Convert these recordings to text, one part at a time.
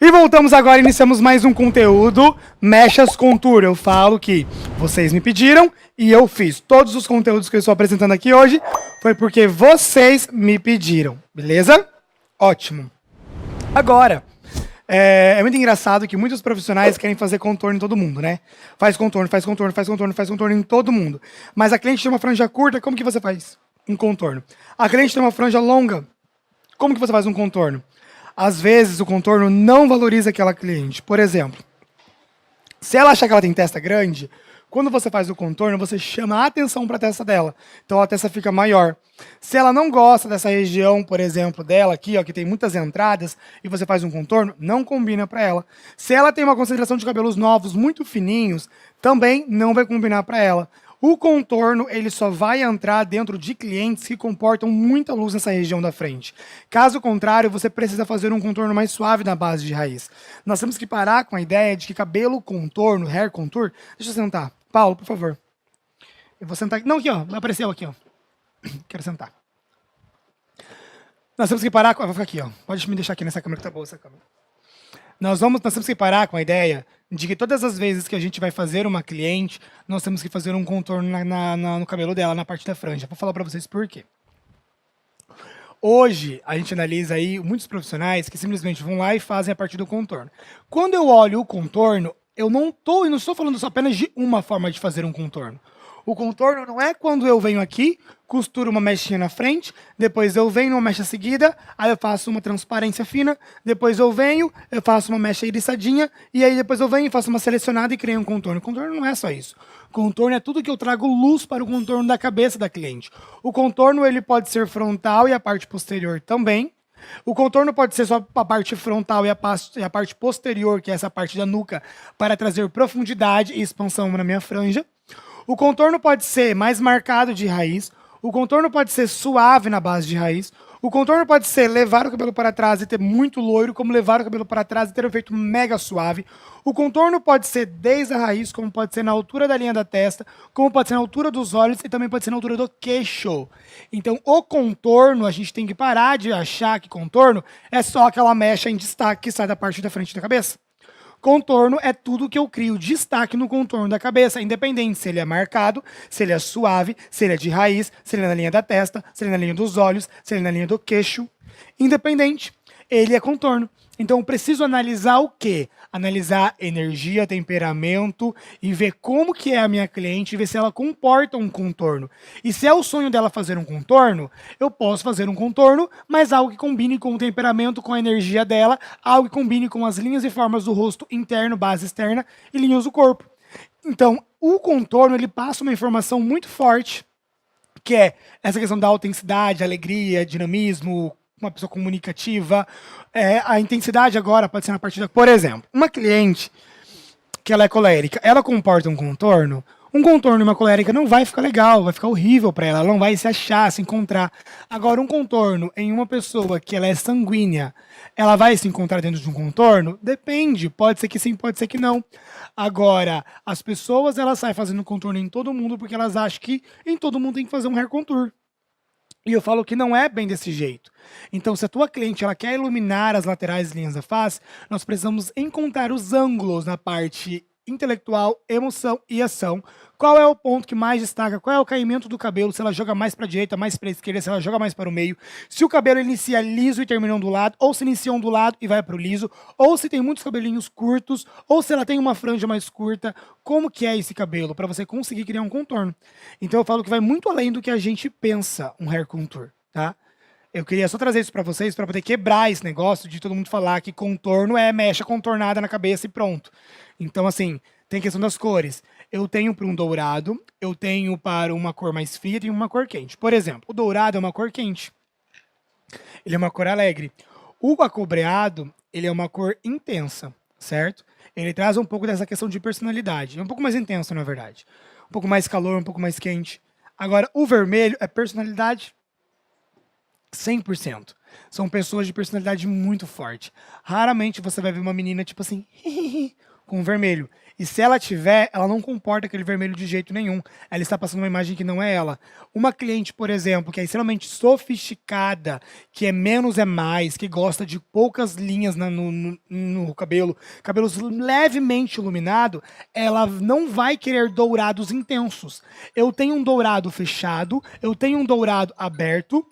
E voltamos agora, iniciamos mais um conteúdo, Mechas Contour. Eu falo que vocês me pediram e eu fiz. Todos os conteúdos que eu estou apresentando aqui hoje foi porque vocês me pediram, beleza? Ótimo. Agora, é muito engraçado que muitos profissionais querem fazer contorno em todo mundo, né? Faz contorno, faz contorno, faz contorno, faz contorno em todo mundo. Mas a cliente tem uma franja curta, como que você faz um contorno? A cliente tem uma franja longa, como que você faz um contorno? Às vezes, o contorno não valoriza aquela cliente. Por exemplo, se ela achar que ela tem testa grande, quando você faz o contorno, você chama a atenção para a testa dela. Então, a testa fica maior. Se ela não gosta dessa região, por exemplo, dela aqui, ó, que tem muitas entradas, e você faz um contorno, não combina para ela. Se ela tem uma concentração de cabelos novos muito fininhos, também não vai combinar para ela. O contorno, ele só vai entrar dentro de clientes que comportam muita luz nessa região da frente. Caso contrário, você precisa fazer um contorno mais suave na base de raiz. Nós temos que parar com a ideia de que cabelo contorno, hair contour... Deixa eu sentar. Paulo, por favor. Eu vou sentar aqui. Não, aqui, ó. Apareceu aqui, ó. Quero sentar. Nós temos que parar com... Vou ficar aqui, ó. Pode me deixar aqui nessa câmera que tá boa essa câmera. Nós temos que parar com a ideia de que todas as vezes que a gente vai fazer uma cliente, nós temos que fazer um contorno no cabelo dela, na parte da franja. Vou falar para vocês por quê. Hoje, a gente analisa aí muitos profissionais que simplesmente vão lá e fazem a partir do contorno. Quando eu olho o contorno, eu não estou falando só apenas de uma forma de fazer um contorno. O contorno não é quando eu venho aqui, costuro uma mechinha na frente, depois eu venho numa mecha seguida, aí eu faço uma transparência fina, depois eu venho, eu faço uma mecha iriçadinha, e aí depois eu venho e faço uma selecionada e crio um contorno. O contorno não é só isso. Contorno é tudo que eu trago luz para o contorno da cabeça da cliente. O contorno ele pode ser frontal e a parte posterior também. O contorno pode ser só a parte frontal e a parte posterior, que é essa parte da nuca, para trazer profundidade e expansão na minha franja. O contorno pode ser mais marcado de raiz. O contorno pode ser suave na base de raiz. O contorno pode ser levar o cabelo para trás e ter muito loiro, como levar o cabelo para trás e ter um efeito mega suave. O contorno pode ser desde a raiz, como pode ser na altura da linha da testa, como pode ser na altura dos olhos e também pode ser na altura do queixo. Então, o contorno, a gente tem que parar de achar que contorno é só aquela mecha em destaque que sai da parte da frente da cabeça. Contorno é tudo que eu crio destaque no contorno da cabeça, independente se ele é marcado, se ele é suave, se ele é de raiz, se ele é na linha da testa, se ele é na linha dos olhos, se ele é na linha do queixo. Independente, ele é contorno. Então eu preciso analisar o quê? Analisar energia, temperamento e ver como que é a minha cliente e ver se ela comporta um contorno. E se é o sonho dela fazer um contorno, eu posso fazer um contorno, mas algo que combine com o temperamento, com a energia dela, algo que combine com as linhas e formas do rosto interno, base externa e linhas do corpo. Então, o contorno ele passa uma informação muito forte, que é essa questão da autenticidade, alegria, dinamismo, uma pessoa comunicativa. A intensidade agora pode ser na partida. Por exemplo, uma cliente que ela é colérica, ela comporta um contorno e uma colérica não vai ficar legal, vai ficar horrível para ela não vai se achar, se encontrar. Agora, um contorno em uma pessoa que ela é sanguínea, ela vai se encontrar dentro de um contorno? Depende, pode ser que sim, pode ser que não. Agora, as pessoas, elas saem fazendo contorno em todo mundo porque elas acham que em todo mundo tem que fazer um hair contour. E eu falo que não é bem desse jeito. Então, se a tua cliente ela quer iluminar as laterais linhas da face, nós precisamos encontrar os ângulos na parte intelectual, emoção e ação. Qual é o ponto que mais destaca? Qual é o caimento do cabelo? Se ela joga mais para a direita, mais para a esquerda, se ela joga mais para o meio. Se o cabelo inicia liso e termina ondulado, ou se inicia ondulado e vai para o liso, ou se tem muitos cabelinhos curtos, ou se ela tem uma franja mais curta. Como que é esse cabelo? Para você conseguir criar um contorno. Então eu falo que vai muito além do que a gente pensa um hair contour, tá? Eu queria só trazer isso para vocês, para poder quebrar esse negócio de todo mundo falar que contorno é mecha contornada na cabeça e pronto. Então, assim, tem questão das cores. Eu tenho para um dourado, eu tenho para uma cor mais fria, tenho uma cor quente. Por exemplo, o dourado é uma cor quente. Ele é uma cor alegre. O acobreado, ele é uma cor intensa, certo? Ele traz um pouco dessa questão de personalidade. É um pouco mais intenso, na verdade. Um pouco mais calor, um pouco mais quente. Agora, o vermelho é personalidade 100%. São pessoas de personalidade muito forte. Raramente você vai ver uma menina tipo assim, com vermelho. E se ela tiver, ela não comporta aquele vermelho de jeito nenhum. Ela está passando uma imagem que não é ela. Uma cliente, por exemplo, que é extremamente sofisticada, que é menos é mais, que gosta de poucas linhas no cabelo, cabelos levemente iluminado, ela não vai querer dourados intensos. Eu tenho um dourado fechado, eu tenho um dourado aberto,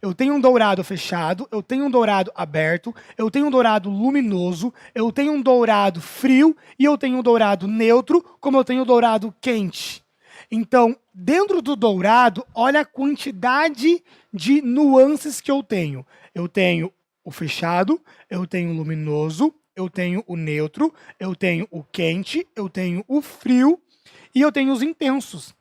eu tenho um dourado fechado, eu tenho um dourado aberto, eu tenho um dourado luminoso, eu tenho um dourado frio e eu tenho um dourado neutro, como eu tenho um dourado quente. Então, dentro do dourado, olha a quantidade de nuances que eu tenho. Eu tenho o fechado, eu tenho o luminoso, eu tenho o neutro, eu tenho o quente, eu tenho o frio e eu tenho os intensos.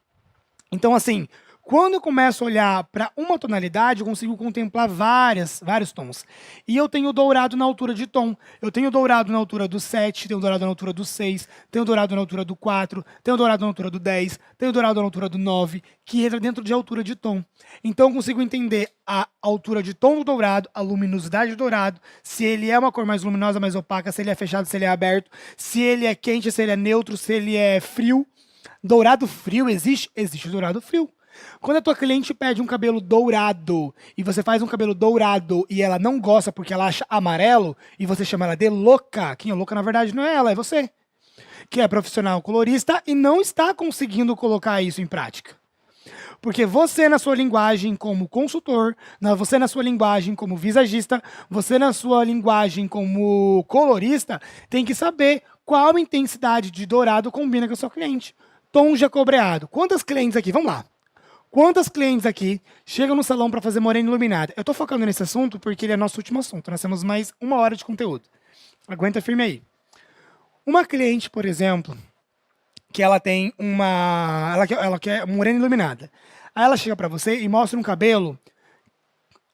Então, assim, quando eu começo a olhar para uma tonalidade, eu consigo contemplar vários tons. E eu tenho dourado na altura de tom. Eu tenho dourado na altura do 7, tenho dourado na altura do 6, tenho dourado na altura do 4, tenho dourado na altura do 10, tenho dourado na altura do 9, que entra dentro de altura de tom. Então eu consigo entender a altura de tom do dourado, a luminosidade do dourado, se ele é uma cor mais luminosa, mais opaca, se ele é fechado, se ele é aberto, se ele é quente, se ele é neutro, se ele é frio. Dourado frio existe? Existe dourado frio. Quando a tua cliente pede um cabelo dourado e você faz um cabelo dourado e ela não gosta porque ela acha amarelo e você chama ela de louca, quem é louca na verdade não é ela, é você, que é profissional colorista e não está conseguindo colocar isso em prática. Porque você na sua linguagem como consultor, você na sua linguagem como visagista, você na sua linguagem como colorista, tem que saber qual intensidade de dourado combina com a sua cliente. Tom de acobreado. Quantas clientes aqui? Vamos lá. Quantas clientes aqui chegam no salão para fazer morena iluminada? Eu tô focando nesse assunto porque ele é nosso último assunto. Nós temos mais 1 hora de conteúdo. Aguenta firme aí. Uma cliente, por exemplo, que ela tem uma... Ela quer morena iluminada. Aí ela chega para você e mostra um cabelo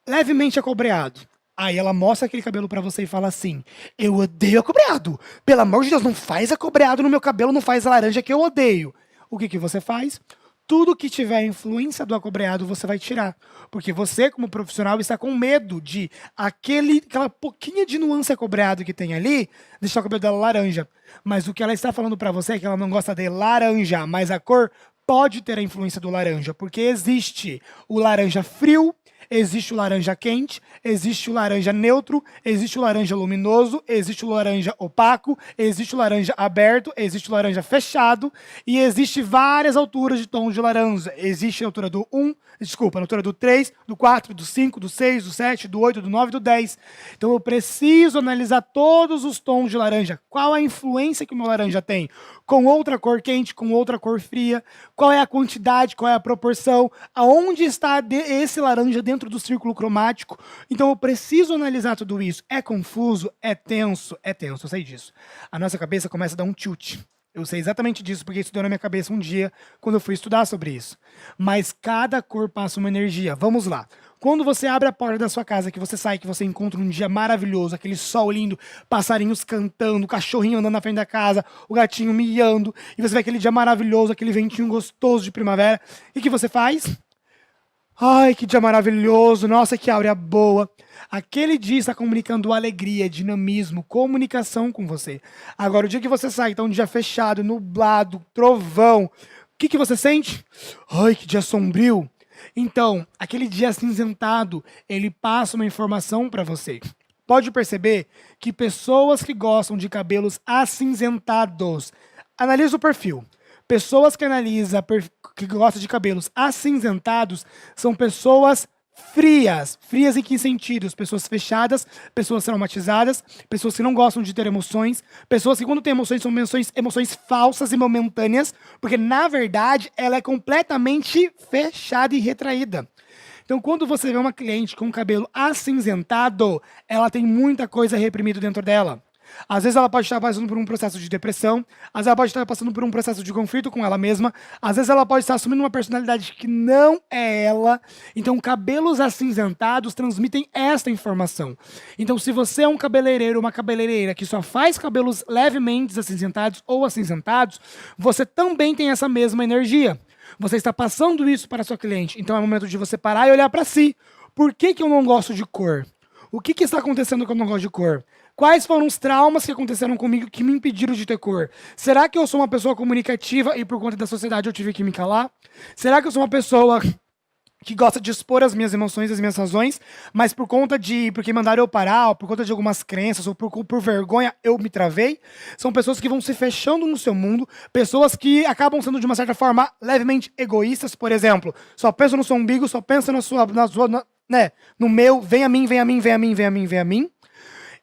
levemente acobreado. Aí ela mostra aquele cabelo pra você e fala assim: eu odeio acobreado. Pelo amor de Deus, não faz acobreado no meu cabelo, não faz laranja que eu odeio. O que você faz? Tudo que tiver influência do acobreado você vai tirar. Porque você, como profissional, está com medo de aquela pouquinha de nuance acobreado que tem ali, deixar o cabelo dela laranja. Mas o que ela está falando pra você é que ela não gosta de laranja, mas a cor pode ter a influência do laranja, porque existe o laranja frio, existe o laranja quente, existe o laranja neutro, existe o laranja luminoso, existe o laranja opaco, existe o laranja aberto, existe o laranja fechado e existe várias alturas de tons de laranja. Existe a altura do 1, desculpa, a altura do 3, do 4, do 5, do 6, do 7, do 8, do 9 e do 10. Então eu preciso analisar todos os tons de laranja. Qual a influência que o meu laranja tem com outra cor quente, com outra cor fria, qual é a quantidade, qual é a proporção, aonde está esse laranja dentro do círculo cromático. Então eu preciso analisar tudo isso. É confuso? É tenso? É tenso, eu sei disso. A nossa cabeça começa a dar um tilt. Eu sei exatamente disso, porque isso deu na minha cabeça um dia, quando eu fui estudar sobre isso. Mas cada cor passa uma energia. Vamos lá. Quando você abre a porta da sua casa, que você sai, que você encontra um dia maravilhoso, aquele sol lindo, passarinhos cantando, cachorrinho andando na frente da casa, o gatinho miando, e você vê aquele dia maravilhoso, aquele ventinho gostoso de primavera, e o que você faz? Ai, que dia maravilhoso, nossa, que áurea boa. Aquele dia está comunicando alegria, dinamismo, comunicação com você. Agora, o dia que você sai, está um dia fechado, nublado, trovão, o que você sente? Ai, que dia sombrio. Então, aquele dia acinzentado, ele passa uma informação para você. Pode perceber que pessoas que gostam de cabelos acinzentados, analisa o perfil. Pessoas que gostam de cabelos acinzentados são pessoas frias. Frias em que sentidos? Pessoas fechadas, pessoas traumatizadas, pessoas que não gostam de ter emoções, pessoas que quando têm emoções são emoções falsas e momentâneas, porque na verdade ela é completamente fechada e retraída. Então, quando você vê uma cliente com cabelo acinzentado, ela tem muita coisa reprimida dentro dela. Às vezes ela pode estar passando por um processo de depressão, às vezes ela pode estar passando por um processo de conflito com ela mesma, às vezes ela pode estar assumindo uma personalidade que não é ela. Então, cabelos acinzentados transmitem esta informação. Então, se você é um cabeleireiro, uma cabeleireira que só faz cabelos levemente acinzentados ou acinzentados, você também tem essa mesma energia. Você está passando isso para a sua cliente. Então, é o momento de você parar e olhar para si. Por que eu não gosto de cor? O que está acontecendo que eu não gosto de cor? Quais foram os traumas que aconteceram comigo que me impediram de ter cor? Será que eu sou uma pessoa comunicativa e por conta da sociedade eu tive que me calar? Será que eu sou uma pessoa que gosta de expor as minhas emoções, as minhas razões, mas porque mandaram eu parar, ou por conta de algumas crenças, ou por vergonha, eu me travei? São pessoas que vão se fechando no seu mundo, pessoas que acabam sendo, de uma certa forma, levemente egoístas, por exemplo, só pensa no seu umbigo, só pensa né, no meu, vem a mim, vem a mim, vem a mim, vem a mim, vem a mim.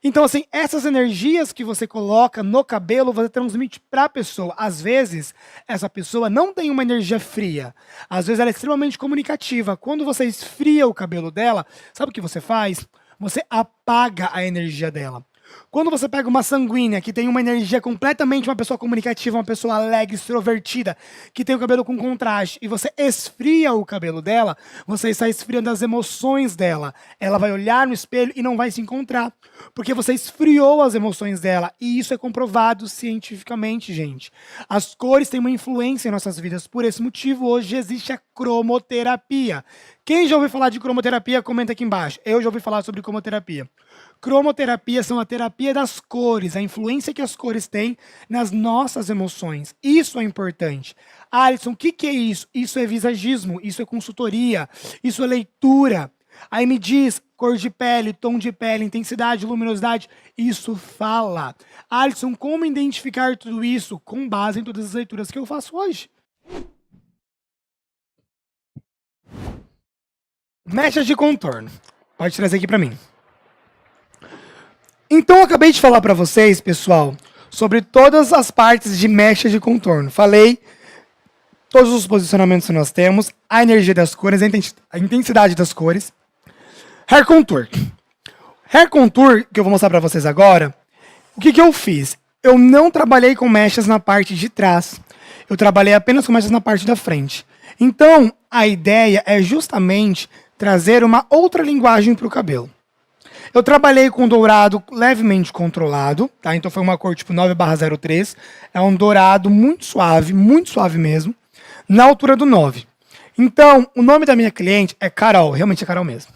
Então, assim, essas energias que você coloca no cabelo, você transmite para a pessoa. Às vezes, essa pessoa não tem uma energia fria. Às vezes, ela é extremamente comunicativa. Quando você esfria o cabelo dela, sabe o que você faz? Você apaga a energia dela. Quando você pega uma sanguínea, que tem uma energia completamente uma pessoa comunicativa, uma pessoa alegre, extrovertida, que tem o cabelo com contraste, e você esfria o cabelo dela, você está esfriando as emoções dela. Ela vai olhar no espelho e não vai se encontrar, porque você esfriou as emoções dela, e isso é comprovado cientificamente, gente. As cores têm uma influência em nossas vidas, por esse motivo hoje existe a cromoterapia. Quem já ouviu falar de cromoterapia, comenta aqui embaixo. Eu já ouvi falar sobre cromoterapia. Cromoterapia são a terapia das cores, a influência que as cores têm nas nossas emoções. Isso é importante. Alisson, o que é isso? Isso é visagismo, isso é consultoria, isso é leitura. Aí me diz cor de pele, tom de pele, intensidade, luminosidade. Isso fala. Alisson, como identificar tudo isso? Com base em todas as leituras que eu faço hoje. Mechas de contorno. Pode trazer aqui para mim. Então, eu acabei de falar para vocês, pessoal, sobre todas as partes de mecha de contorno. Falei todos os posicionamentos que nós temos, a energia das cores, a intensidade das cores. Hair Contour. Hair Contour, que eu vou mostrar para vocês agora, o que eu fiz? Eu não trabalhei com mechas na parte de trás. Eu trabalhei apenas com mechas na parte da frente. Então, a ideia é justamente trazer uma outra linguagem para o cabelo. Eu trabalhei com dourado levemente controlado, tá? Então foi uma cor tipo 9/03. É um dourado muito suave mesmo, na altura do 9. Então, o nome da minha cliente é Carol, realmente é Carol mesmo.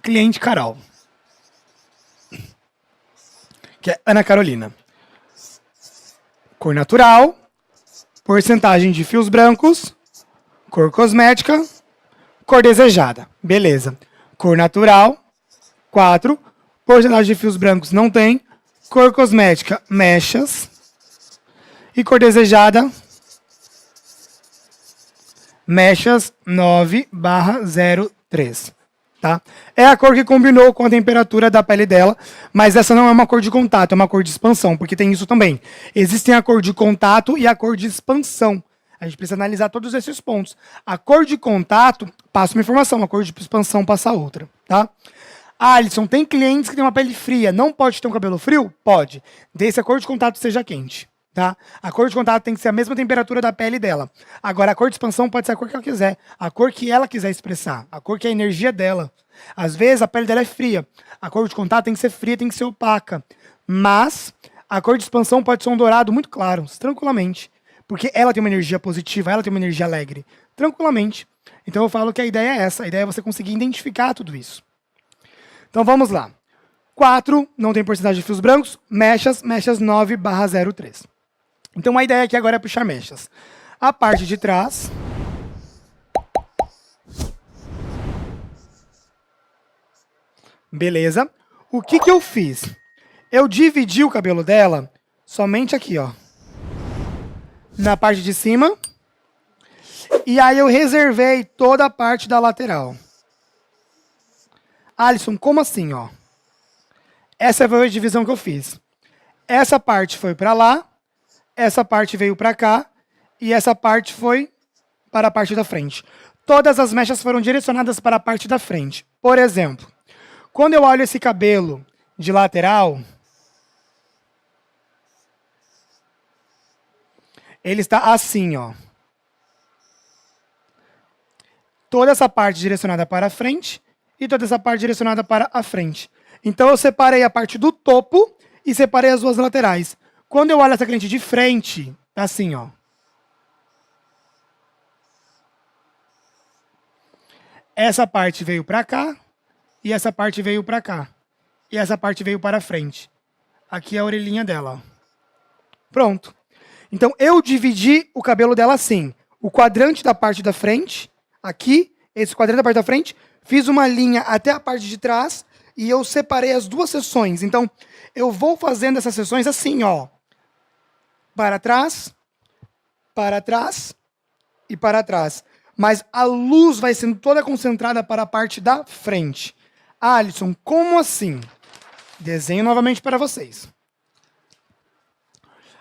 Cliente Carol. Que é Ana Carolina. Cor natural, porcentagem de fios brancos, cor cosmética, cor desejada. Beleza. Cor natural, 4. Porcentagem de fios brancos não tem. Cor cosmética, mechas. E cor desejada, mechas 9/03. Tá? É a cor que combinou com a temperatura da pele dela, mas essa não é uma cor de contato, é uma cor de expansão, porque tem isso também. Existem a cor de contato e a cor de expansão. A gente precisa analisar todos esses pontos. A cor de contato passa uma informação, a cor de expansão passa outra, tá? Alisson, tem clientes que têm uma pele fria, não pode ter um cabelo frio? Pode, desde que a cor de contato seja quente, tá? A cor de contato tem que ser a mesma temperatura da pele dela. Agora, a cor de expansão pode ser a cor que ela quiser, a cor que ela quiser expressar, a cor que é a energia dela. Às vezes, a pele dela é fria, a cor de contato tem que ser fria, tem que ser opaca. Mas, a cor de expansão pode ser um dourado muito claro, tranquilamente. Porque ela tem uma energia positiva, ela tem uma energia alegre. Tranquilamente. Então eu falo que a ideia é essa. A ideia é você conseguir identificar tudo isso. Então vamos lá. 4, não tem porcentagem de fios brancos. Mechas 9/03. Então a ideia aqui agora é puxar mechas. A parte de trás. Beleza. O que eu fiz? Eu dividi o cabelo dela somente aqui, ó. Na parte de cima. E aí eu reservei toda a parte da lateral. Alisson, como assim, ó? Essa foi a divisão que eu fiz. Essa parte foi para lá, essa parte veio para cá e essa parte foi para a parte da frente. Todas as mechas foram direcionadas para a parte da frente. Por exemplo, quando eu olho esse cabelo de lateral, ele está assim, ó. Toda essa parte direcionada para a frente e toda essa parte direcionada para a frente. Então eu separei a parte do topo e separei as duas laterais. Quando eu olho essa cliente de frente, tá assim, ó. Essa parte veio para cá e essa parte veio para cá. E essa parte veio para frente. Aqui é a orelhinha dela, ó. Pronto. Então, eu dividi o cabelo dela assim. O quadrante da parte da frente, aqui, esse quadrante da parte da frente, fiz uma linha até a parte de trás e eu separei as duas seções. Então, eu vou fazendo essas seções assim, ó. Para trás e para trás. Mas a luz vai sendo toda concentrada para a parte da frente. Alisson, como assim? Desenho novamente para vocês.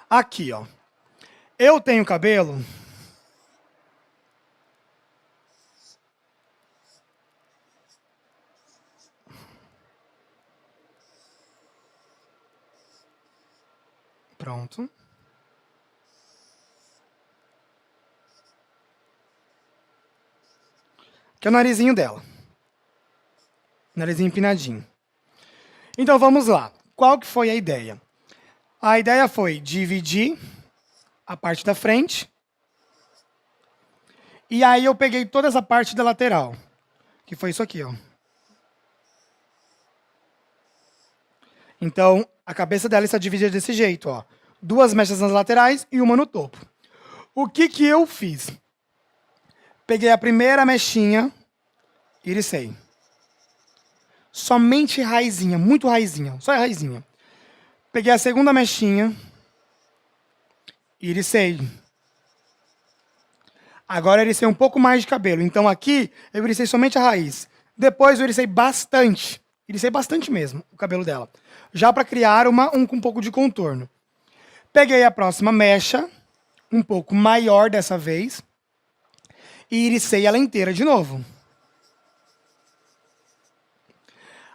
Aqui, ó. Eu tenho cabelo. Pronto. Que é o narizinho dela. Narizinho empinadinho. Então, vamos lá. Qual que foi a ideia? A ideia foi dividir a parte da frente. E aí eu peguei toda essa parte da lateral. Que foi isso aqui, ó. Então, a cabeça dela está dividida desse jeito, ó. 2 mechas nas laterais e uma no topo. O que que eu fiz? Peguei a primeira mechinha, iricei. Somente raizinha, muito raizinha, só a raizinha. Peguei a segunda mechinha, iricei. Agora eu iricei um pouco mais de cabelo. Então aqui eu iricei somente a raiz. Depois eu iricei bastante mesmo o cabelo dela. Já para criar um pouco de contorno. Peguei a próxima mecha, um pouco maior dessa vez, e iricei ela inteira de novo.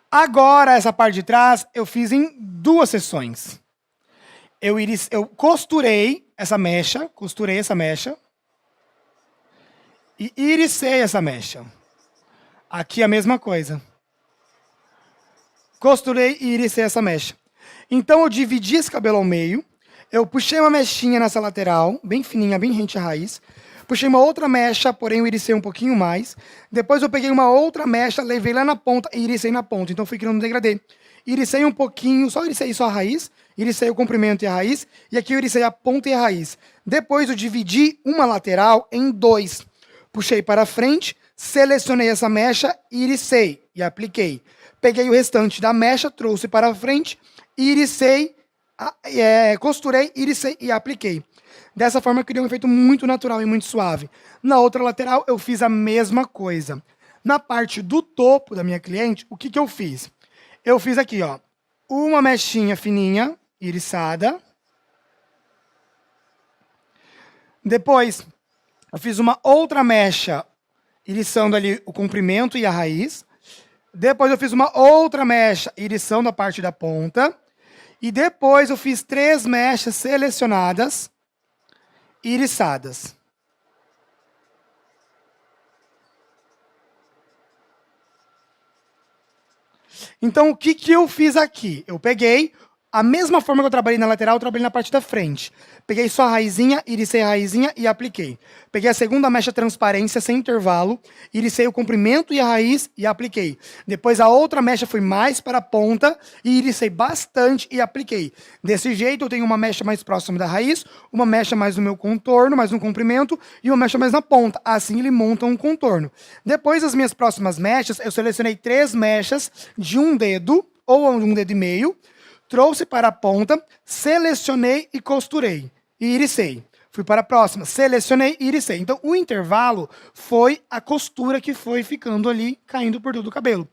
Agora, essa parte de trás, eu fiz em 2 sessões. Eu costurei essa mecha, e iricei essa mecha. Aqui a mesma coisa. Costurei e iricei essa mecha. Então, eu dividi esse cabelo ao meio, eu puxei uma mechinha nessa lateral, bem fininha, bem rente à raiz. Puxei uma outra mecha, porém eu iricei um pouquinho mais. Depois eu peguei uma outra mecha, levei lá na ponta e iricei na ponta. Então fui criando um degradê. Iricei um pouquinho, só iricei só a raiz. Iricei o comprimento e a raiz. E aqui eu iricei a ponta e a raiz. Depois eu dividi uma lateral em 2. Puxei para frente, selecionei essa mecha, iricei e apliquei. Peguei o restante da mecha, trouxe para frente, iricei, costurei, iricei e apliquei. Dessa forma, eu criei um efeito muito natural e muito suave. Na outra lateral, eu fiz a mesma coisa. Na parte do topo da minha cliente, o que que eu fiz? Eu fiz aqui, ó, uma mechinha fininha, iriçada. Depois, eu fiz uma outra mecha, iriçando ali o comprimento e a raiz. Depois, eu fiz uma outra mecha, iriçando a parte da ponta. E depois, eu fiz 3 mechas selecionadas, iriçadas. Então, o que que eu fiz aqui? Eu peguei a mesma forma que eu trabalhei na lateral, eu trabalhei na parte da frente. Peguei só a raizinha, iricei a raizinha e apliquei. Peguei a segunda mecha transparência sem intervalo, iricei o comprimento e a raiz e apliquei. Depois a outra mecha foi mais para a ponta e iricei bastante e apliquei. Desse jeito eu tenho uma mecha mais próxima da raiz, uma mecha mais no meu contorno, mais no comprimento e uma mecha mais na ponta. Assim ele monta um contorno. Depois das minhas próximas mechas, eu selecionei 3 mechas de um dedo ou um dedo e meio, trouxe para a ponta, selecionei e costurei. E iricei. Fui para a próxima, selecionei e iricei. Então, o intervalo foi a costura que foi ficando ali, caindo por todo o cabelo.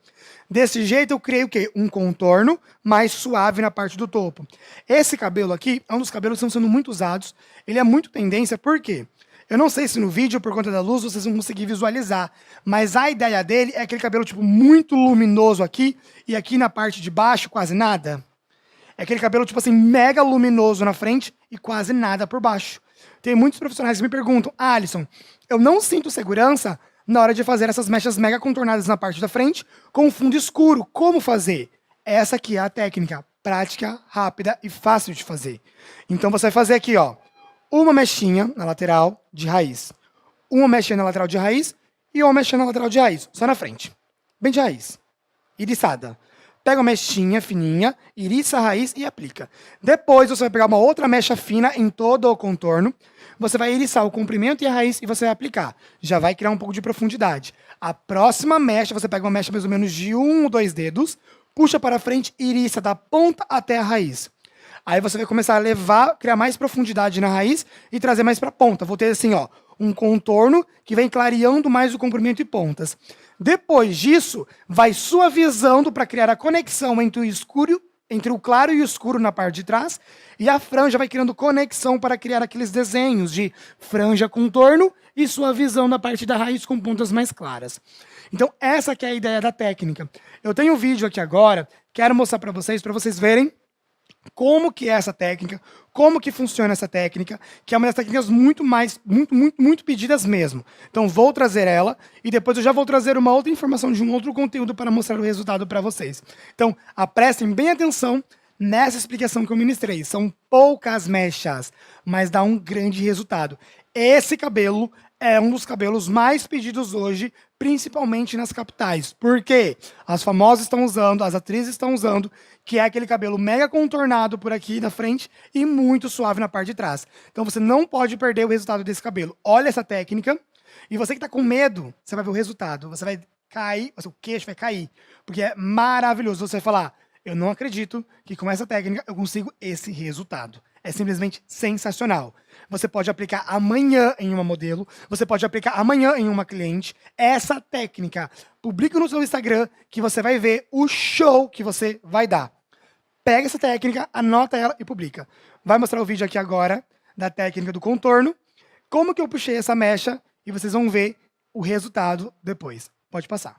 Desse jeito, eu criei o quê? Um contorno mais suave na parte do topo. Esse cabelo aqui é um dos cabelos que estão sendo muito usados. Ele é muito tendência, por quê? Eu não sei se no vídeo, por conta da luz, vocês vão conseguir visualizar. Mas a ideia dele é aquele cabelo tipo muito luminoso aqui, e aqui na parte de baixo quase nada. É aquele cabelo, tipo assim, mega luminoso na frente e quase nada por baixo. Tem muitos profissionais que me perguntam, Alisson, eu não sinto segurança na hora de fazer essas mechas mega contornadas na parte da frente com fundo escuro. Como fazer? Essa aqui é a técnica prática, rápida e fácil de fazer. Então você vai fazer aqui, ó, uma mechinha na lateral de raiz, uma mechinha na lateral de raiz e uma mechinha na lateral de raiz, só na frente, bem de raiz. iriçada. Pega uma mechinha fininha, iriça a raiz e aplica. Depois você vai pegar uma outra mecha fina em todo o contorno. Você vai iriçar o comprimento e a raiz e você vai aplicar. Já vai criar um pouco de profundidade. A próxima mecha, você pega uma mecha mais ou menos de 1 ou 2 dedos, puxa para frente e iriça da ponta até a raiz. Aí você vai começar a levar, criar mais profundidade na raiz e trazer mais para a ponta. Vou ter assim, ó, um contorno que vem clareando mais o comprimento e pontas. Depois disso, vai suavizando para criar a conexão entre o claro e o escuro na parte de trás, e a franja vai criando conexão para criar aqueles desenhos de franja contorno e suavizando a parte da raiz com pontas mais claras. Então, essa que é a ideia da técnica. Eu tenho um vídeo aqui agora, quero mostrar para vocês verem como que é essa técnica, como que funciona essa técnica, que é uma das técnicas muito pedidas mesmo. Então, vou trazer ela e depois eu já vou trazer uma outra informação de um outro conteúdo para mostrar o resultado para vocês. Então, prestem bem atenção nessa explicação que eu ministrei. São poucas mechas, mas dá um grande resultado. Esse cabelo é um dos cabelos mais pedidos hoje, principalmente nas capitais. Por quê? As famosas estão usando, as atrizes estão usando, que é aquele cabelo mega contornado por aqui na frente e muito suave na parte de trás. Então você não pode perder o resultado desse cabelo. Olha essa técnica. E você que está com medo, você vai ver o resultado. Você vai cair, o seu queixo vai cair. Porque é maravilhoso. Você vai falar, eu não acredito que com essa técnica eu consigo esse resultado. É simplesmente sensacional. Você pode aplicar amanhã em uma modelo, você pode aplicar amanhã em uma cliente. Essa técnica, publica no seu Instagram que você vai ver o show que você vai dar. Pega essa técnica, anota ela e publica. Vai mostrar o vídeo aqui agora da técnica do contorno, como que eu puxei essa mecha e vocês vão ver o resultado depois. Pode passar.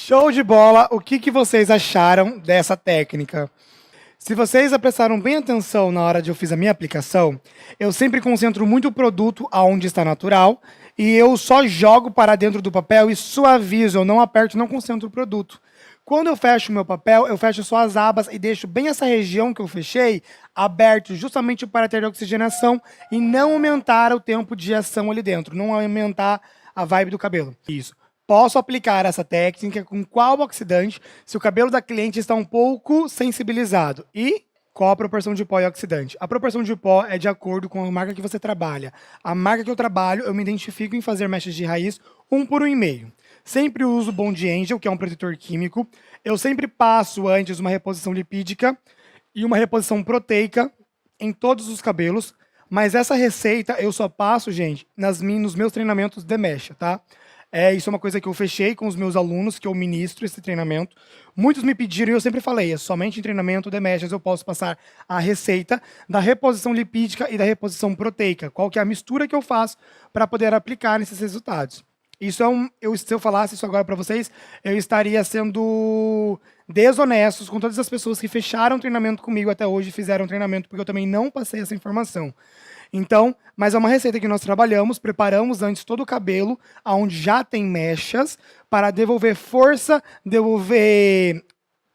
Show de bola! O que vocês acharam dessa técnica? Se vocês prestaram bem atenção na hora de eu fiz a minha aplicação, eu sempre concentro muito o produto aonde está natural e eu só jogo para dentro do papel e suavizo, eu não aperto, não concentro o produto. Quando eu fecho o meu papel, eu fecho só as abas e deixo bem essa região que eu fechei aberto, justamente para ter oxigenação e não aumentar o tempo de ação ali dentro, não aumentar a vibe do cabelo. Isso. Posso aplicar essa técnica com qual oxidante se o cabelo da cliente está um pouco sensibilizado e qual a proporção de pó e oxidante. A proporção de pó é de acordo com a marca que você trabalha. A marca que eu trabalho, eu me identifico em fazer mechas de raiz 1 por 1,5. Sempre uso Bond Angel, que é um protetor químico. Eu sempre passo antes uma reposição lipídica e uma reposição proteica em todos os cabelos. Mas essa receita eu só passo, gente, nos meus treinamentos de mecha, tá? Isso é uma coisa que eu fechei com os meus alunos, que eu ministro esse treinamento. Muitos me pediram e eu sempre falei, somente em treinamento de mechas eu posso passar a receita da reposição lipídica e da reposição proteica. Qual que é a mistura que eu faço para poder aplicar nesses resultados. Isso se eu falasse isso agora para vocês, eu estaria sendo desonestos com todas as pessoas que fecharam treinamento comigo até hoje e fizeram treinamento, porque eu também não passei essa informação. Então, mas é uma receita que nós trabalhamos, preparamos antes todo o cabelo, onde já tem mechas, para devolver força, devolver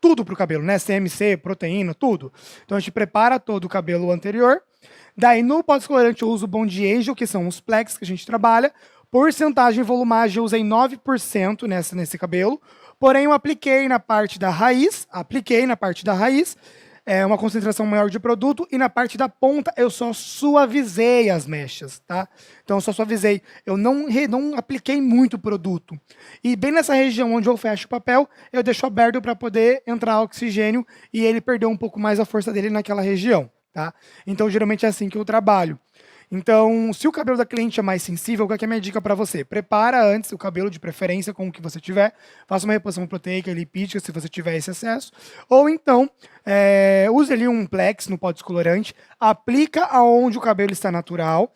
tudo para o cabelo, né? CMC, proteína, tudo. Então a gente prepara todo o cabelo anterior. Daí no pó descolorante eu uso o Bond Angel, que são os plex que a gente trabalha. Porcentagem volumagem eu usei 9% nesse cabelo. Porém eu apliquei na parte da raiz, uma concentração maior de produto, e na parte da ponta eu só suavizei as mechas, tá? Então eu só suavizei, eu não apliquei muito produto. E bem nessa região onde eu fecho o papel, eu deixo aberto para poder entrar oxigênio e ele perdeu um pouco mais a força dele naquela região, tá? Então geralmente é assim que eu trabalho. Então, se o cabelo da cliente é mais sensível, qual que é a minha dica para você? Prepara antes o cabelo, de preferência, com o que você tiver. Faça uma reposição proteica e lipídica, se você tiver esse excesso. Ou então, use ali um Plex no pó descolorante, aplica aonde o cabelo está natural,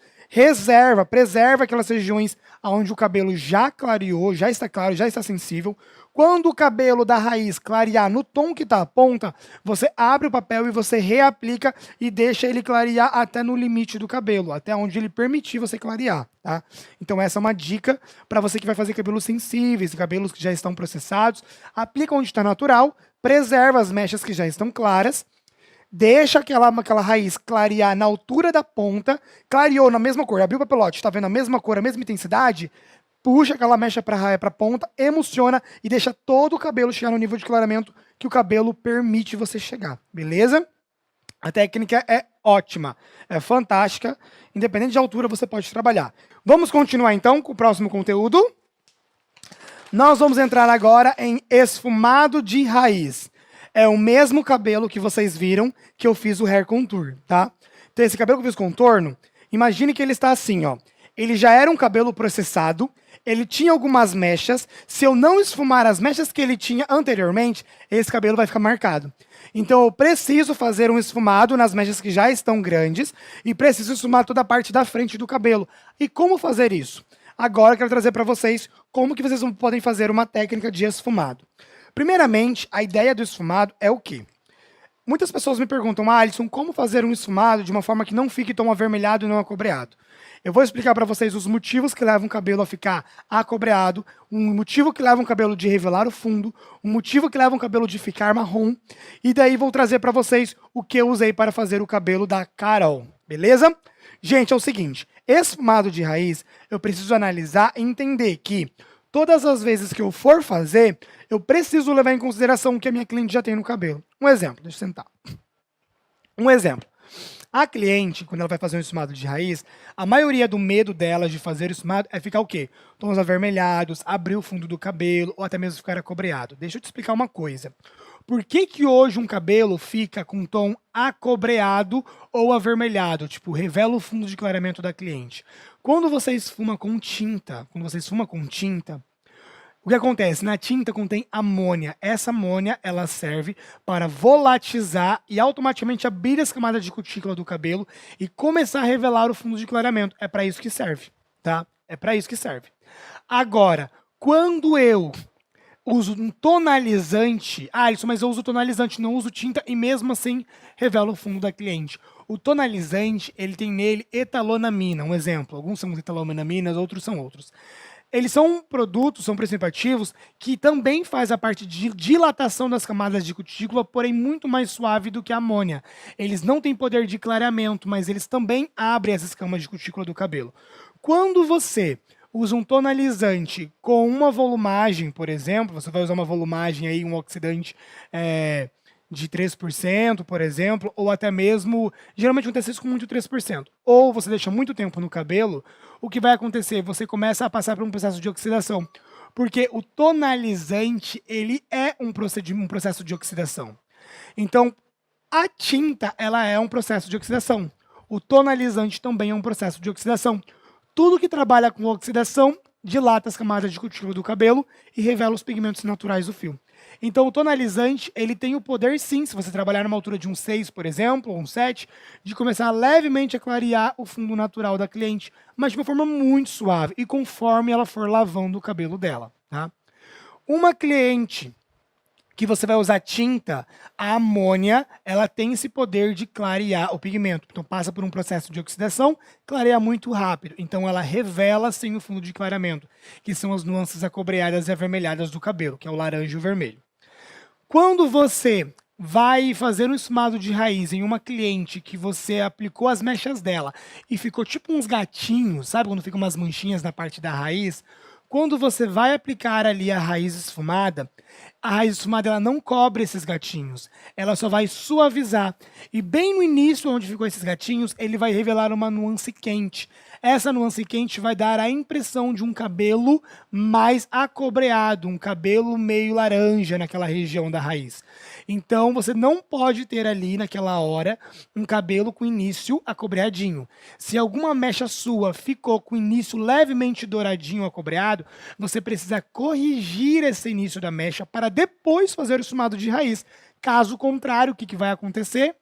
preserva aquelas regiões onde o cabelo já clareou, já está claro, já está sensível. Quando o cabelo da raiz clarear no tom que está a ponta, você abre o papel e você reaplica e deixa ele clarear até no limite do cabelo, até onde ele permitir você clarear, tá? Então essa é uma dica para você que vai fazer cabelos sensíveis, cabelos que já estão processados. Aplica onde está natural, preserva as mechas que já estão claras, deixa aquela raiz clarear na altura da ponta, clareou na mesma cor, abriu o papelote, está vendo a mesma cor, a mesma intensidade? Puxa aquela mecha para a ponta, emociona e deixa todo o cabelo chegar no nível de clareamento que o cabelo permite você chegar, beleza? A técnica é ótima, é fantástica, independente de altura você pode trabalhar. Vamos continuar então com o próximo conteúdo. Nós vamos entrar agora em esfumado de raiz. É o mesmo cabelo que vocês viram que eu fiz o hair contour, tá? Então esse cabelo que eu fiz contorno, imagine que ele está assim, ó. Ele já era um cabelo processado, ele tinha algumas mechas. Se eu não esfumar as mechas que ele tinha anteriormente, esse cabelo vai ficar marcado. Então eu preciso fazer um esfumado nas mechas que já estão grandes e preciso esfumar toda a parte da frente do cabelo. E como fazer isso? Agora eu quero trazer para vocês como que vocês podem fazer uma técnica de esfumado. Primeiramente, a ideia do esfumado é o quê? Muitas pessoas me perguntam, Alisson, como fazer um esfumado de uma forma que não fique tão avermelhado e não acobreado? Eu vou explicar para vocês os motivos que levam o cabelo a ficar acobreado, um motivo que leva o cabelo de revelar o fundo, um motivo que leva o cabelo de ficar marrom, e daí vou trazer para vocês o que eu usei para fazer o cabelo da Carol, beleza? Gente, é o seguinte, esfumado de raiz, eu preciso analisar e entender que todas as vezes que eu for fazer, eu preciso levar em consideração o que a minha cliente já tem no cabelo. Um exemplo, deixa eu sentar. Um exemplo. A cliente, quando ela vai fazer um esfumado de raiz, a maioria do medo dela de fazer esfumado é ficar o quê? Tons avermelhados, abrir o fundo do cabelo, ou até mesmo ficar acobreado. Deixa eu te explicar uma coisa. Por que que hoje um cabelo fica com um tom acobreado ou avermelhado? Tipo, revela o fundo de clareamento da cliente. Quando você esfuma com tinta, o que acontece? Na tinta contém amônia. Essa amônia, ela serve para volatilizar e automaticamente abrir as camadas de cutícula do cabelo e começar a revelar o fundo de clareamento. É para isso que serve, tá? É para isso que serve. Agora, quando eu uso um tonalizante. Ah, isso, mas eu uso tonalizante, não uso tinta e mesmo assim revela o fundo da cliente. O tonalizante, ele tem nele etalonamina, um exemplo. Alguns são etalonaminas, outros são outros. Eles são produtos, são princípios ativos, que também faz a parte de dilatação das camadas de cutícula, porém muito mais suave do que a amônia. Eles não têm poder de clareamento, mas eles também abrem as escamas de cutícula do cabelo. Quando você usa um tonalizante com uma volumagem, por exemplo, você vai usar uma volumagem aí, um oxidante de 3%, por exemplo, ou até mesmo, geralmente acontece isso com muito 3%, ou você deixa muito tempo no cabelo, o que vai acontecer? Você começa a passar por um processo de oxidação, porque o tonalizante, ele é um processo de oxidação. Então, a tinta, ela é um processo de oxidação. O tonalizante também é um processo de oxidação. Tudo que trabalha com oxidação dilata as camadas de cutícula do cabelo e revela os pigmentos naturais do fio. Então, o tonalizante, ele tem o poder, sim, se você trabalhar numa altura de um 6, por exemplo, ou um 7, de começar levemente a clarear o fundo natural da cliente, mas de uma forma muito suave e conforme ela for lavando o cabelo dela, tá? Uma cliente que você vai usar tinta, a amônia, ela tem esse poder de clarear o pigmento. Então passa por um processo de oxidação, clareia muito rápido. Então ela revela sim o fundo de clareamento, que são as nuances acobreadas e avermelhadas do cabelo, que é o laranja e o vermelho. Quando você vai fazer um esfumado de raiz em uma cliente que você aplicou as mechas dela e ficou tipo uns gatinhos, sabe quando ficam umas manchinhas na parte da raiz? Quando você vai aplicar ali a raiz esfumada ela não cobre esses gatinhos, ela só vai suavizar. E bem no início, onde ficou esses gatinhos, ele vai revelar uma nuance quente. Essa nuance quente vai dar a impressão de um cabelo mais acobreado, um cabelo meio laranja naquela região da raiz. Então, você não pode ter ali, naquela hora, um cabelo com início acobreadinho. Se alguma mecha sua ficou com início levemente douradinho, acobreado, você precisa corrigir esse início da mecha para depois fazer o esfumado de raiz. Caso contrário, o que vai acontecer?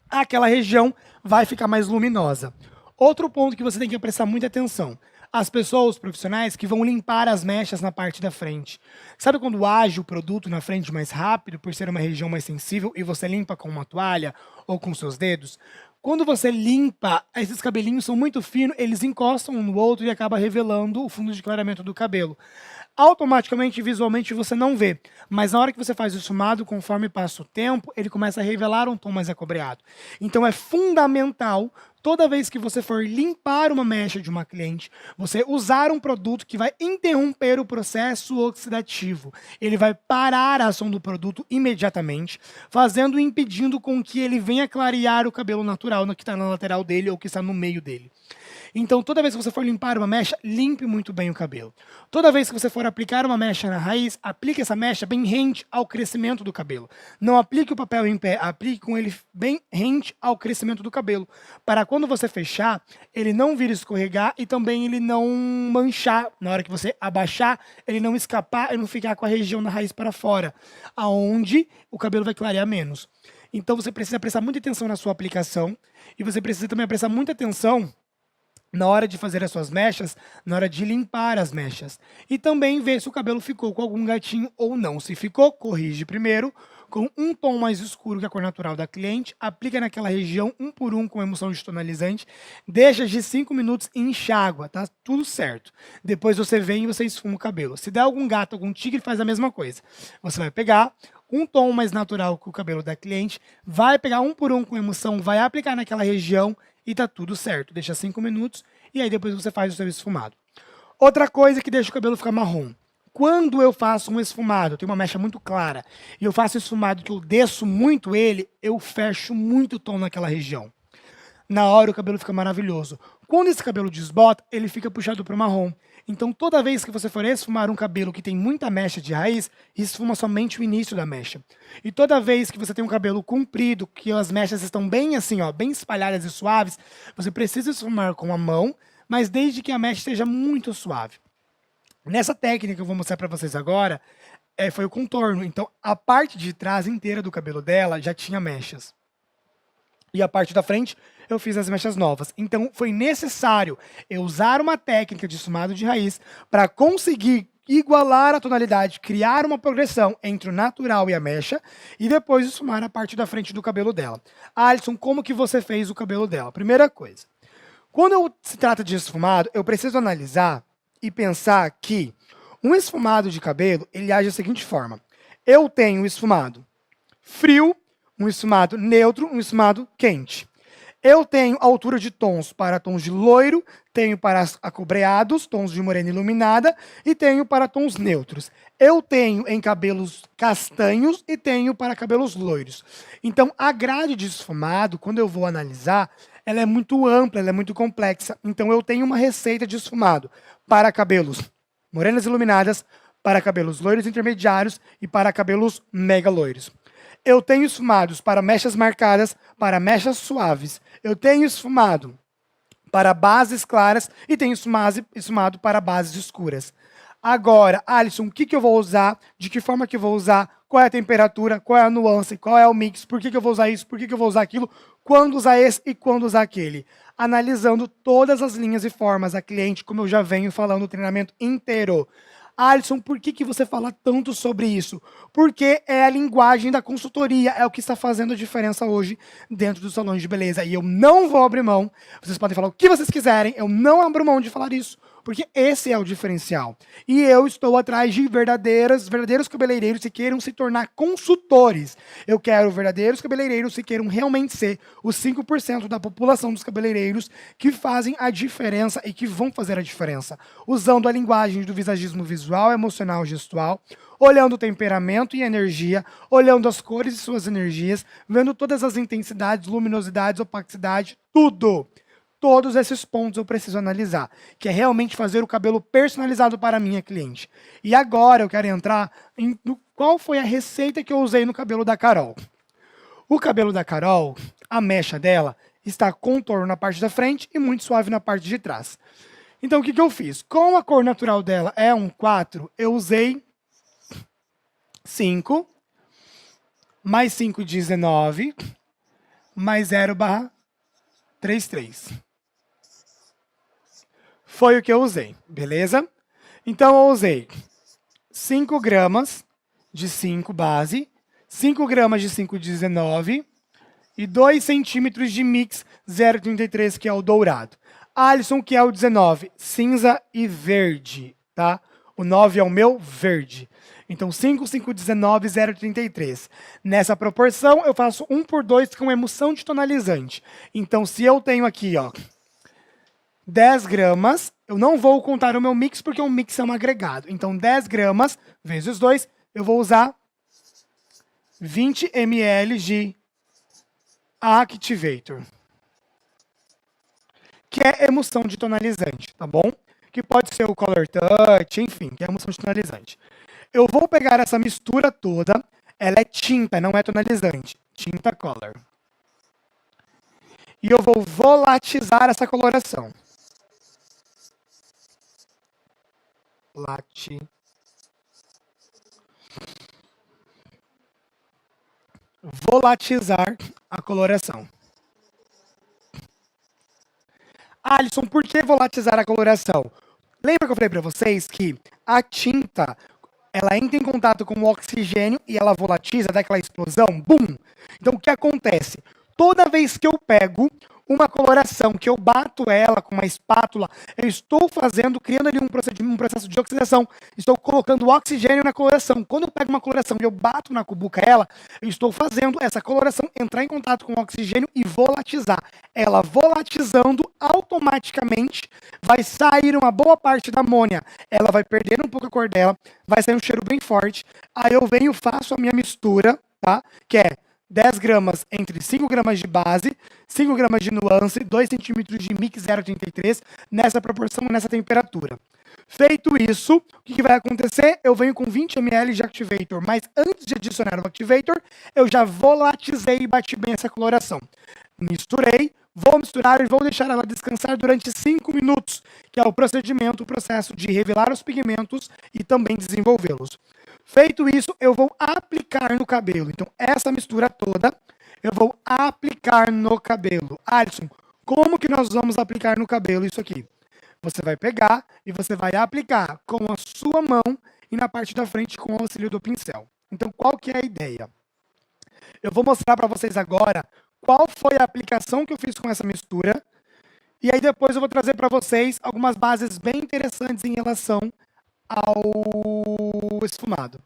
Aquela região vai ficar mais luminosa. Outro ponto que você tem que prestar muita atenção. As pessoas, os profissionais, que vão limpar as mechas na parte da frente. Sabe quando age o produto na frente mais rápido, por ser uma região mais sensível, e você limpa com uma toalha ou com seus dedos? Quando você limpa, esses cabelinhos são muito finos, eles encostam um no outro e acaba revelando o fundo de clareamento do cabelo. Automaticamente, visualmente, você não vê. Mas na hora que você faz o esfumado, conforme passa o tempo, ele começa a revelar um tom mais acobreado. Então é fundamental, toda vez que você for limpar uma mecha de uma cliente, você usar um produto que vai interromper o processo oxidativo. Ele vai parar a ação do produto imediatamente, impedindo com que ele venha clarear o cabelo natural que está na lateral dele ou que está no meio dele. Então, toda vez que você for limpar uma mecha, limpe muito bem o cabelo. Toda vez que você for aplicar uma mecha na raiz, aplique essa mecha bem rente ao crescimento do cabelo. Não aplique o papel em pé, aplique com ele bem rente ao crescimento do cabelo. Para quando você fechar, ele não vir escorregar e também ele não manchar. Na hora que você abaixar, ele não escapar e não ficar com a região da raiz para fora, aonde o cabelo vai clarear menos. Então, você precisa prestar muita atenção na sua aplicação e você precisa também prestar muita atenção na hora de fazer as suas mechas, na hora de limpar as mechas. E também ver se o cabelo ficou com algum gatinho ou não. Se ficou, corrige primeiro, com um tom mais escuro que a cor natural da cliente, aplica naquela região, um por um, com emulsão de tonalizante, deixa de 5 minutos e enxágua, tá tudo certo. Depois você vem e você esfuma o cabelo. Se der algum gato, algum tigre, faz a mesma coisa. Você vai pegar um tom mais natural que o cabelo da cliente, vai pegar um por um com emulsão, vai aplicar naquela região, e tá tudo certo. Deixa 5 minutos e aí depois você faz o seu esfumado. Outra coisa que deixa o cabelo ficar marrom. Quando eu faço um esfumado, eu tenho uma mecha muito clara, e eu faço esfumado que eu desço muito ele, eu fecho muito o tom naquela região. Na hora o cabelo fica maravilhoso. Quando esse cabelo desbota, ele fica puxado para o marrom. Então, toda vez que você for esfumar um cabelo que tem muita mecha de raiz, esfuma somente o início da mecha. E toda vez que você tem um cabelo comprido, que as mechas estão bem assim, ó, bem espalhadas e suaves, você precisa esfumar com a mão, mas desde que a mecha esteja muito suave. Nessa técnica que eu vou mostrar para vocês agora, foi o contorno. Então, a parte de trás inteira do cabelo dela já tinha mechas. E a parte da frente, eu fiz as mechas novas. Então, foi necessário eu usar uma técnica de esfumado de raiz para conseguir igualar a tonalidade, criar uma progressão entre o natural e a mecha, e depois esfumar a parte da frente do cabelo dela. Alisson, como que você fez o cabelo dela? Primeira coisa, quando se trata de esfumado, eu preciso analisar e pensar que um esfumado de cabelo, ele age da seguinte forma. Eu tenho um esfumado frio, um esfumado neutro, um esfumado quente. Eu tenho altura de tons para tons de loiro, tenho para acobreados, tons de morena iluminada, e tenho para tons neutros. Eu tenho em cabelos castanhos e tenho para cabelos loiros. Então, a grade de esfumado, quando eu vou analisar, ela é muito ampla, ela é muito complexa. Então, eu tenho uma receita de esfumado para cabelos morenas iluminadas, para cabelos loiros intermediários e para cabelos mega loiros. Eu tenho esfumados para mechas marcadas, para mechas suaves. Eu tenho esfumado para bases claras e tenho esfumado para bases escuras. Agora, Alisson, o que eu vou usar? De que forma que eu vou usar? Qual é a temperatura? Qual é a nuance? Qual é o mix? Por que eu vou usar isso? Por que eu vou usar aquilo? Quando usar esse e quando usar aquele? Analisando todas as linhas e formas a cliente, como eu já venho falando no treinamento inteiro. Alisson, por que você fala tanto sobre isso? Porque é a linguagem da consultoria, é o que está fazendo a diferença hoje dentro dos salões de beleza. E eu não vou abrir mão, vocês podem falar o que vocês quiserem, eu não abro mão de falar isso, porque esse é o diferencial. E eu estou atrás de verdadeiros cabeleireiros que queiram se tornar consultores. Eu quero verdadeiros cabeleireiros que queiram realmente ser os 5% da população dos cabeleireiros que fazem a diferença e que vão fazer a diferença, usando a linguagem do visagismo visual, emocional, gestual, olhando o temperamento e energia, olhando as cores e suas energias, vendo todas as intensidades, luminosidades, opacidade, tudo. Todos esses pontos eu preciso analisar, que é realmente fazer o cabelo personalizado para a minha cliente. E agora eu quero entrar no qual foi a receita que eu usei no cabelo da Carol. O cabelo da Carol, a mecha dela, está contorno na parte da frente e muito suave na parte de trás. Então o que eu fiz? Como a cor natural dela é um 4, eu usei 5, mais 5, 19, mais 0/33. Foi o que eu usei, beleza? Então eu usei 5 gramas de 5 base, 5 gramas de 5,19 e 2 centímetros de mix 0,33, que é o dourado. Alisson, que é o 19, cinza e verde, tá? O 9 é o meu verde. Então, 5, 5, 19, 0,33. Nessa proporção, eu faço 1 por 2 com emulsão de tonalizante. Então, se eu tenho aqui, ó, 10 gramas, eu não vou contar o meu mix, porque o mix é um agregado. Então, 10 gramas vezes 2, eu vou usar 20 ml de Activator, que é emulsão de tonalizante, tá bom? Que pode ser o Color Touch, enfim, que é emulsão de tonalizante. Eu vou pegar essa mistura toda, ela é tinta, não é tonalizante, tinta Color. E eu vou volatizar essa coloração. Volatizar a coloração. Alisson, por que volatizar a coloração? Lembra que eu falei para vocês que a tinta, ela entra em contato com o oxigênio e ela volatiza, dá aquela explosão, bum! Então, o que acontece? Toda vez que eu pego uma coloração, que eu bato ela com uma espátula, eu estou criando ali um processo de oxidação. Estou colocando oxigênio na coloração. Quando eu pego uma coloração e eu bato na cubuca ela, eu estou fazendo essa coloração entrar em contato com o oxigênio e volatizar. Ela volatizando, automaticamente vai sair uma boa parte da amônia. Ela vai perder um pouco a cor dela, vai sair um cheiro bem forte. Aí eu venho, faço a minha mistura, tá? Que é 10 gramas entre 5 gramas de base, 5 gramas de nuance, 2 centímetros de mix 0,33, nessa proporção, nessa temperatura. Feito isso, o que vai acontecer? Eu venho com 20 ml de Activator, mas antes de adicionar o Activator, eu já volatizei e bati bem essa coloração. Misturei, vou misturar e vou deixar ela descansar durante 5 minutos, que é o processo de revelar os pigmentos e também desenvolvê-los. Feito isso, eu vou aplicar no cabelo. Então, essa mistura toda, eu vou aplicar no cabelo. Alisson, como que nós vamos aplicar no cabelo isso aqui? Você vai pegar e você vai aplicar com a sua mão e na parte da frente com o auxílio do pincel. Então, qual que é a ideia? Eu vou mostrar para vocês agora qual foi a aplicação que eu fiz com essa mistura. E aí depois eu vou trazer para vocês algumas bases bem interessantes em relação ao esfumado.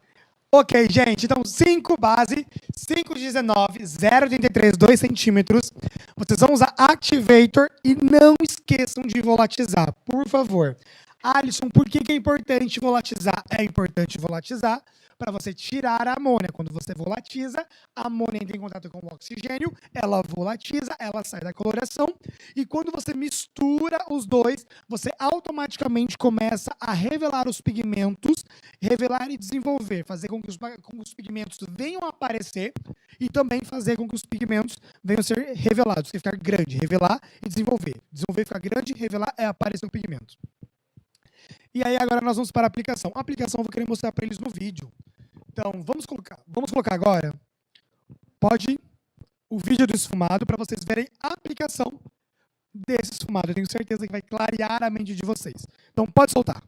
Ok, gente, então 5 base, 5 de 19, 0,83, 2 centímetros. Vocês vão usar Activator e não esqueçam de volatizar, por favor. Alisson, por que é importante volatizar? É importante volatizar para você tirar a amônia. Quando você volatiza, a amônia entra em contato com o oxigênio, ela volatiza, ela sai da coloração, e quando você mistura os dois, você automaticamente começa a revelar os pigmentos, revelar e desenvolver, fazer com que os pigmentos venham a aparecer e também fazer com que os pigmentos venham a ser revelados, que ficar grande, revelar e desenvolver. Desenvolver, ficar grande, revelar é aparecer o pigmento. E aí agora nós vamos para a aplicação. A aplicação eu vou querer mostrar para eles no vídeo. Então, vamos colocar agora, pode, o vídeo do esfumado para vocês verem a aplicação desse esfumado. Eu tenho certeza que vai clarear a mente de vocês. Então, pode soltar.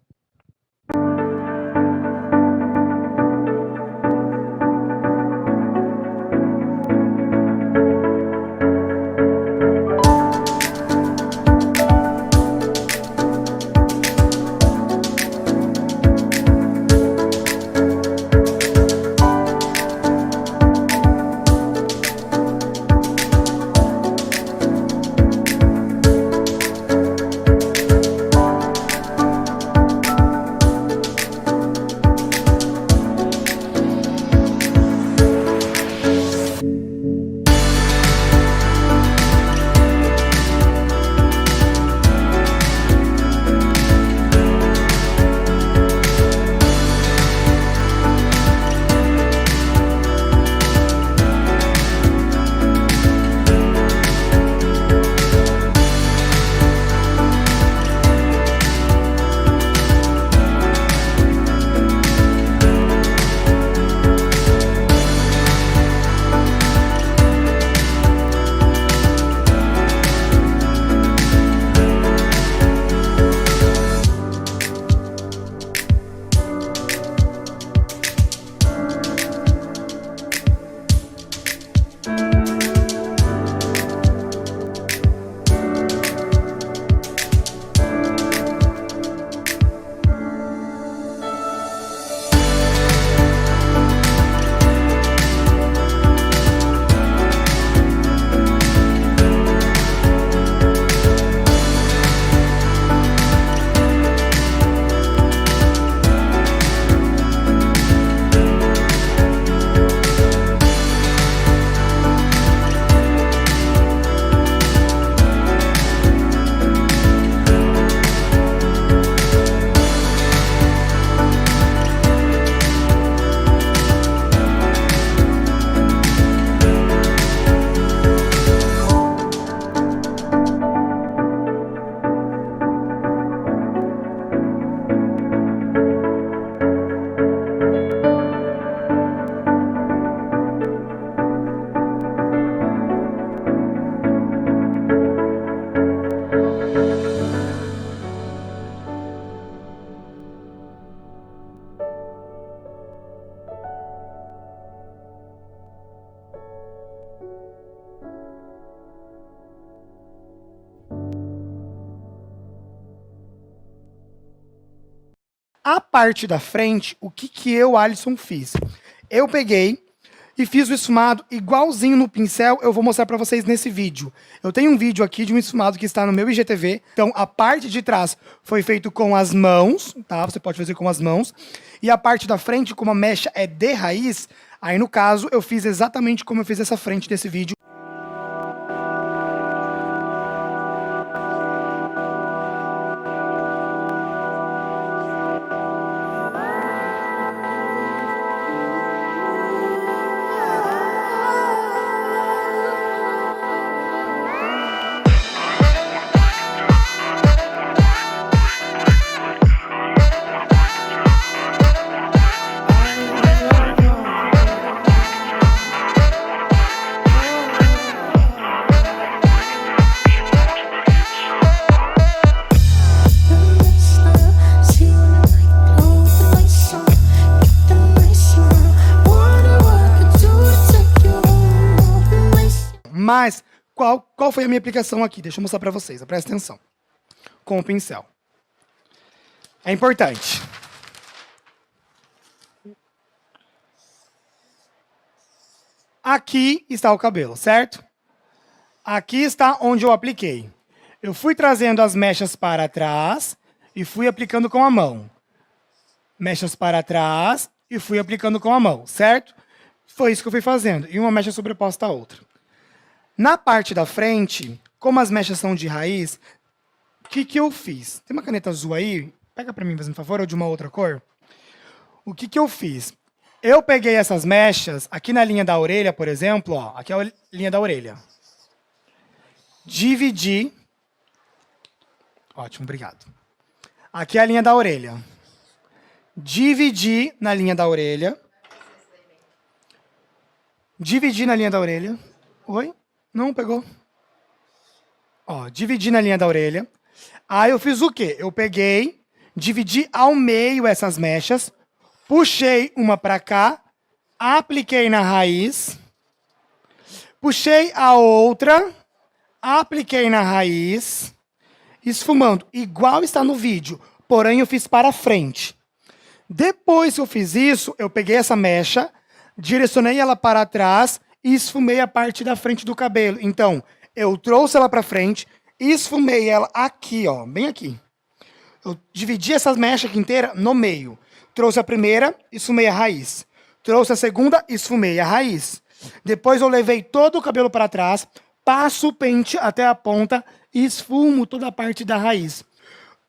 A parte da frente, o que eu, Alisson, fiz? Eu peguei e fiz o esfumado igualzinho no pincel, eu vou mostrar para vocês nesse vídeo. Eu tenho um vídeo aqui de um esfumado que está no meu IGTV. Então, a parte de trás foi feito com as mãos, tá? Você pode fazer com as mãos. E a parte da frente, como a mecha é de raiz, aí no caso, eu fiz exatamente como eu fiz essa frente desse vídeo. Qual foi a minha aplicação aqui? Deixa eu mostrar para vocês, presta atenção. Com o pincel. É importante. Aqui está o cabelo, certo? Aqui está onde eu apliquei. Eu fui trazendo as mechas para trás e fui aplicando com a mão. Mechas para trás e fui aplicando com a mão, certo? Foi isso que eu fui fazendo. E uma mecha sobreposta à outra. Na parte da frente, como as mechas são de raiz, o que eu fiz? Tem uma caneta azul aí? Pega para mim, por favor, ou de uma outra cor. O que eu fiz? Eu peguei essas mechas, aqui na linha da orelha, por exemplo, ó, aqui é a linha da orelha. Dividi. Ótimo, obrigado. Aqui é a linha da orelha. Dividi na linha da orelha. Dividi na linha da orelha. Oi? Não pegou? Ó, dividi na linha da orelha. Aí eu fiz o quê? Eu peguei, dividi ao meio essas mechas, puxei uma para cá, apliquei na raiz, puxei a outra, apliquei na raiz, esfumando, igual está no vídeo, porém eu fiz para frente. Depois que eu fiz isso, eu peguei essa mecha, direcionei ela para trás e esfumei a parte da frente do cabelo. Então, eu trouxe ela para frente e esfumei ela aqui, ó, bem aqui. Eu dividi essas mechas aqui inteira no meio. Trouxe a primeira, esfumei a raiz. Trouxe a segunda, esfumei a raiz. Depois eu levei todo o cabelo para trás, passo o pente até a ponta e esfumo toda a parte da raiz.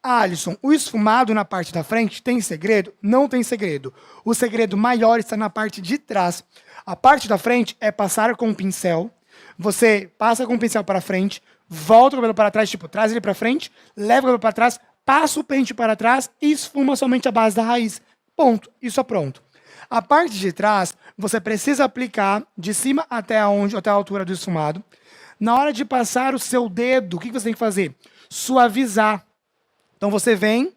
Alisson, o esfumado na parte da frente tem segredo? Não tem segredo. O segredo maior está na parte de trás. A parte da frente é passar com o pincel. Você passa com o pincel para frente, volta o cabelo para trás, tipo, traz ele para frente, leva o cabelo para trás, passa o pente para trás e esfuma somente a base da raiz. Ponto. Isso é pronto. A parte de trás, você precisa aplicar de cima até a altura do esfumado. Na hora de passar o seu dedo, o que você tem que fazer? Suavizar. Então você vem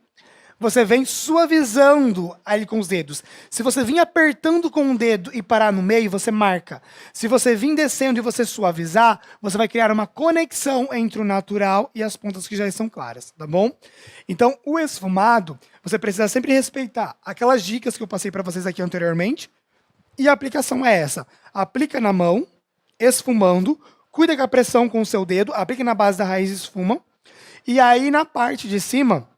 suavizando aí com os dedos. Se você vir apertando com o dedo e parar no meio, você marca. Se você vir descendo e você suavizar, você vai criar uma conexão entre o natural e as pontas que já estão claras, tá bom? Então, o esfumado, você precisa sempre respeitar aquelas dicas que eu passei para vocês aqui anteriormente. E a aplicação é essa. Aplica na mão, esfumando, cuida com a pressão com o seu dedo, aplica na base da raiz e esfuma. E aí, na parte de cima,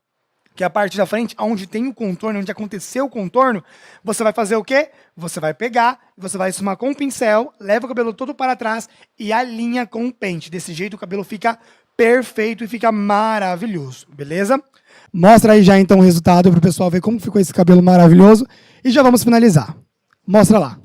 que é a parte da frente, onde tem o contorno, onde aconteceu o contorno, você vai fazer o quê? Você vai pegar, você vai esfumar com o pincel, leva o cabelo todo para trás e alinha com o pente. Desse jeito o cabelo fica perfeito e fica maravilhoso, beleza? Mostra aí já então o resultado para o pessoal ver como ficou esse cabelo maravilhoso e já vamos finalizar. Mostra lá.